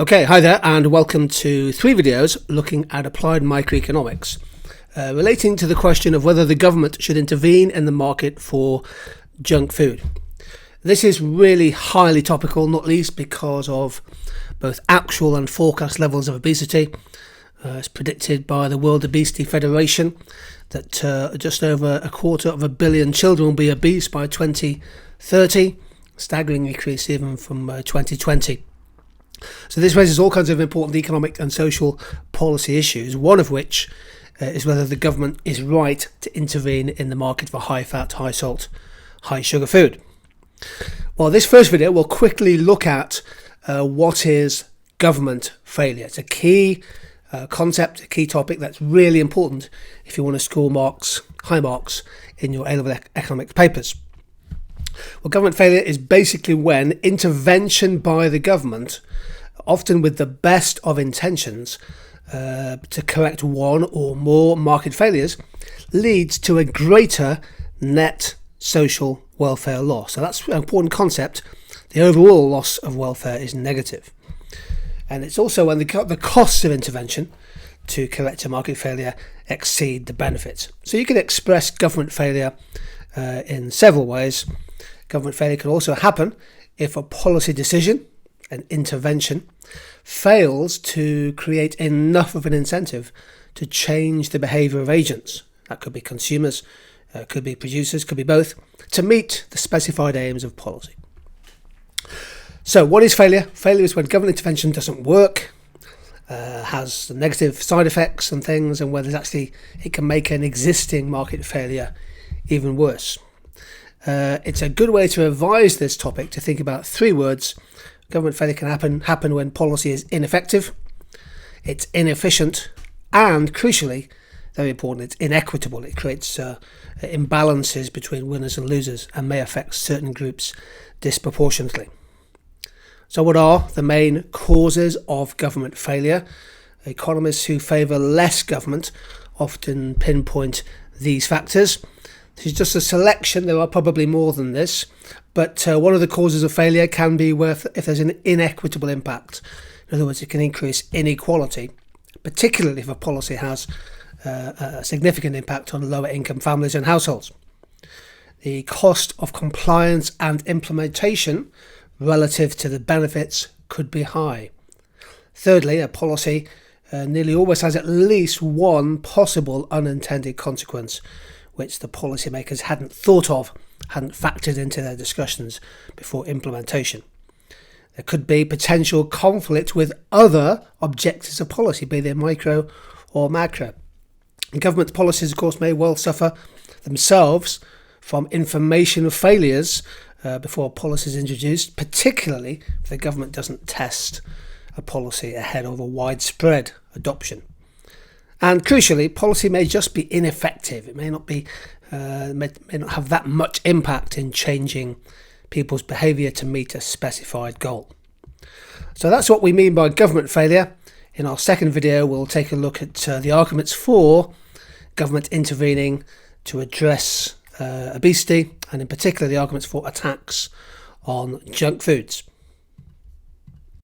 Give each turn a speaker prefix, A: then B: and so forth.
A: Okay, hi there and welcome to 3 videos looking at applied microeconomics relating to the question of whether the government should intervene in the market for junk food. This is really highly topical, not least because of both actual and forecast levels of obesity. It's predicted by the World Obesity Federation that just over 250 million children will be obese by 2030, staggering increase even from 2020. So this raises all kinds of important economic and social policy issues, one of which is whether the government is right to intervene in the market for high fat, high salt, high sugar food. Well, this first video will quickly look at what is government failure. It's a key concept, a key topic that's really important if you want to score high marks in your A-level economics papers. Well, government failure is basically when intervention by the government, often with the best of intentions, to correct one or more market failures, leads to a greater net social welfare loss. So that's an important concept. The overall loss of welfare is negative. And it's also when the costs of intervention to correct a market failure exceed the benefits. So you can express government failure in several ways. Government failure can also happen if a policy decision, an intervention, fails to create enough of an incentive to change the behaviour of agents. That could be consumers, could be producers, could be both, to meet the specified aims of policy. So what is failure? Failure is when government intervention doesn't work, has negative side effects and things, and whether it can make an existing market failure even worse. It's a good way to revise this topic to think about 3 words. Government failure can happen when policy is ineffective, it's inefficient, and crucially, very important, it's inequitable. It creates imbalances between winners and losers and may affect certain groups disproportionately. So what are the main causes of government failure? Economists who favour less government often pinpoint these factors. This is just a selection. There are probably more than this, but one of the causes of failure can be if there's an inequitable impact. In other words, it can increase inequality, particularly if a policy has a significant impact on lower income families and households. The cost of compliance and implementation relative to the benefits could be high. Thirdly, a policy nearly always has at least one possible unintended consequence which the policymakers hadn't thought of, hadn't factored into their discussions before implementation. There could be potential conflict with other objectives of policy, be they micro or macro. And government policies, of course, may well suffer themselves from information failures before policy is introduced, particularly if the government doesn't test a policy ahead of a widespread adoption. And crucially, policy may just be ineffective. It may not have that much impact in changing people's behaviour to meet a specified goal. So that's what we mean by government failure. In our second video, we'll take a look at the arguments for government intervening to address obesity, and in particular the arguments for attacks on junk foods.